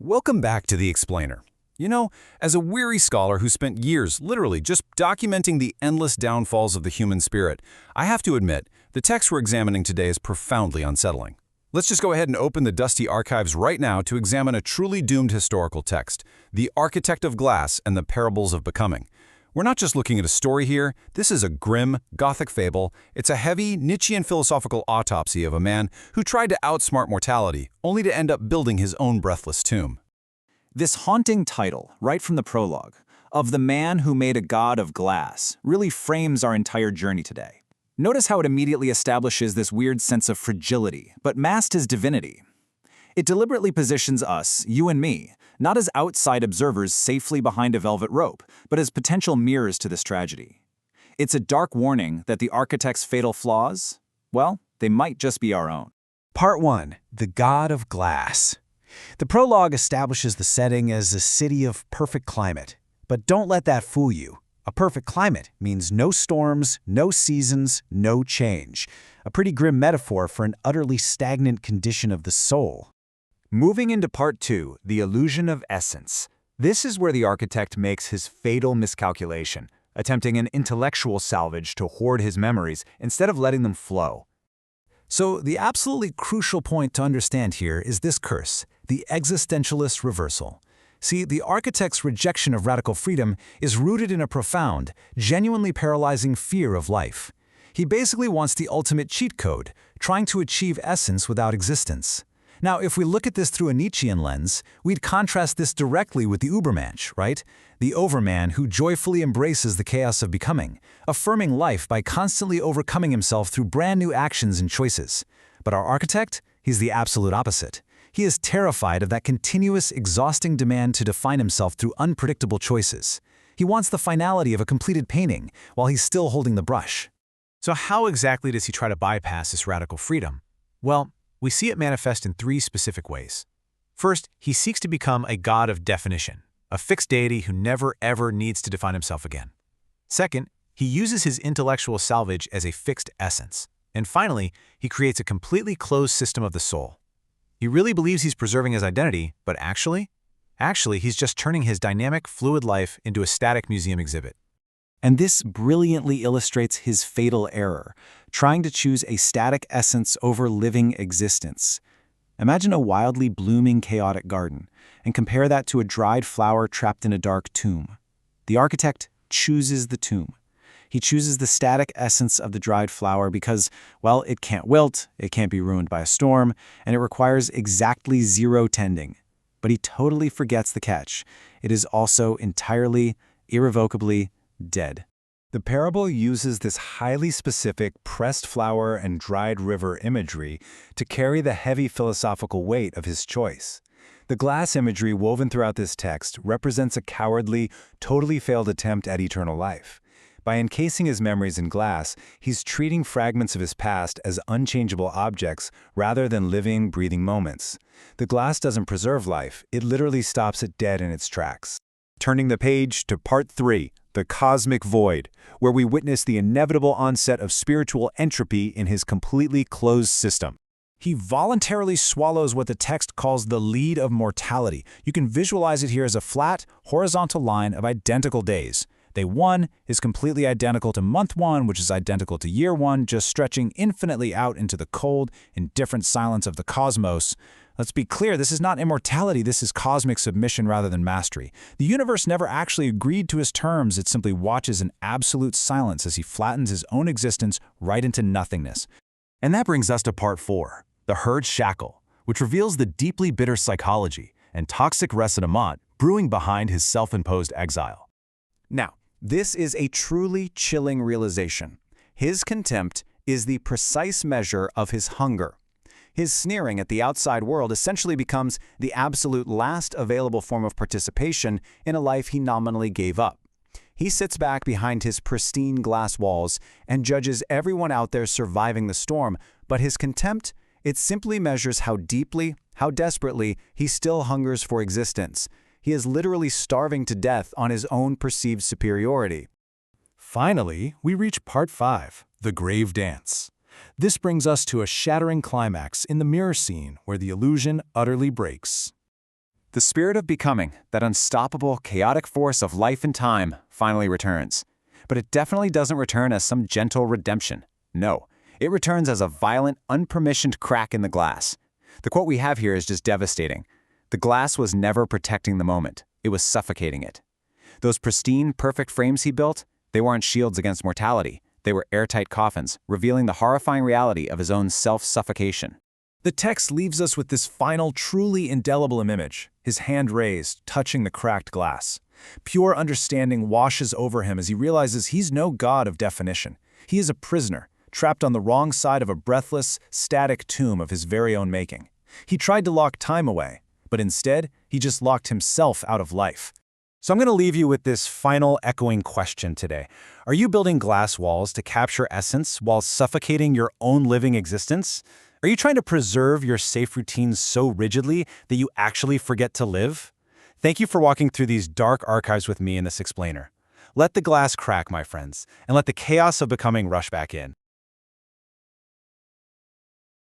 Welcome back to The Explainer. You know, as a weary scholar who spent years literally just documenting the endless downfalls of the human spirit, I have to admit, the text we're examining today is profoundly unsettling. Let's just go ahead and open the dusty archives right now to examine a truly doomed historical text, The Architect of Glass and the Parables of Becoming. We're not just looking at a story here, this is a grim, Gothic fable. It's a heavy, Nietzschean philosophical autopsy of a man who tried to outsmart mortality, only to end up building his own breathless tomb. This haunting title, right from the prologue, of the man who made a god of glass, really frames our entire journey today. Notice how it immediately establishes this weird sense of fragility, but masked as divinity. It deliberately positions us, you and me, not as outside observers safely behind a velvet rope, but as potential mirrors to this tragedy. It's a dark warning that the architect's fatal flaws, well, they might just be our own. Part 1. The God of Glass. The prologue establishes the setting as a city of perfect climate. But don't let that fool you. A perfect climate means no storms, no seasons, no change. A pretty grim metaphor for an utterly stagnant condition of the soul. Moving into Part 2, the illusion of essence. This is where the architect makes his fatal miscalculation, attempting an intellectual salvage to hoard his memories instead of letting them flow. So the absolutely crucial point to understand here is this curse, the existentialist reversal. See, the architect's rejection of radical freedom is rooted in a profound, genuinely paralyzing fear of life. He basically wants the ultimate cheat code, trying to achieve essence without existence. Now, if we look at this through a Nietzschean lens, we'd contrast this directly with the Übermensch, right? The overman who joyfully embraces the chaos of becoming, affirming life by constantly overcoming himself through brand new actions and choices. But our architect? He's the absolute opposite. He is terrified of that continuous, exhausting demand to define himself through unpredictable choices. He wants the finality of a completed painting while he's still holding the brush. So how exactly does he try to bypass this radical freedom? Well, we see it manifest in 3 specific ways. First, he seeks to become a god of definition, a fixed deity who never ever needs to define himself again. Second, he uses his intellectual salvage as a fixed essence. And finally, he creates a completely closed system of the soul. He really believes he's preserving his identity, but actually, he's just turning his dynamic, fluid life into a static museum exhibit. And this brilliantly illustrates his fatal error, trying to choose a static essence over living existence. Imagine a wildly blooming, chaotic garden, and compare that to a dried flower trapped in a dark tomb. The architect chooses the tomb. He chooses the static essence of the dried flower because, well, it can't wilt, it can't be ruined by a storm, and it requires exactly 0 tending. But he totally forgets the catch. It is also entirely, irrevocably dead. The parable uses this highly specific pressed flower and dried river imagery to carry the heavy philosophical weight of his choice. The glass imagery woven throughout this text represents a cowardly, totally failed attempt at eternal life. By encasing his memories in glass, he's treating fragments of his past as unchangeable objects rather than living, breathing moments. The glass doesn't preserve life, it literally stops it dead in its tracks. Turning the page to Part 3, the Cosmic Void, where we witness the inevitable onset of spiritual entropy in his completely closed system. He voluntarily swallows what the text calls the lead of mortality. You can visualize it here as a flat, horizontal line of identical days. Day 1 is completely identical to month 1, which is identical to year 1, just stretching infinitely out into the cold, indifferent silence of the cosmos. Let's be clear, this is not immortality, this is cosmic submission rather than mastery. The universe never actually agreed to his terms, it simply watches in absolute silence as he flattens his own existence right into nothingness. And that brings us to Part 4, The Herd's Shackle, which reveals the deeply bitter psychology and toxic ressentiment brewing behind his self-imposed exile. Now, this is a truly chilling realization. His contempt is the precise measure of his hunger. His sneering at the outside world essentially becomes the absolute last available form of participation in a life he nominally gave up. He sits back behind his pristine glass walls and judges everyone out there surviving the storm, but his contempt, it simply measures how deeply, how desperately he still hungers for existence. He is literally starving to death on his own perceived superiority. Finally, we reach Part 5, The Grave Dance. This brings us to a shattering climax in the mirror scene where the illusion utterly breaks. The spirit of becoming, that unstoppable, chaotic force of life and time, finally returns. But it definitely doesn't return as some gentle redemption. No, it returns as a violent, unpermissioned crack in the glass. The quote we have here is just devastating. The glass was never protecting the moment. It was suffocating it. Those pristine, perfect frames he built, they weren't shields against mortality. They were airtight coffins, revealing the horrifying reality of his own self-suffocation. The text leaves us with this final, truly indelible image, his hand raised, touching the cracked glass. Pure understanding washes over him as he realizes he's no god of definition. He is a prisoner, trapped on the wrong side of a breathless, static tomb of his very own making. He tried to lock time away, but instead, he just locked himself out of life. So I'm going to leave you with this final echoing question today. Are you building glass walls to capture essence while suffocating your own living existence? Are you trying to preserve your safe routines so rigidly that you actually forget to live? Thank you for walking through these dark archives with me in this explainer. Let the glass crack, my friends, and let the chaos of becoming rush back in.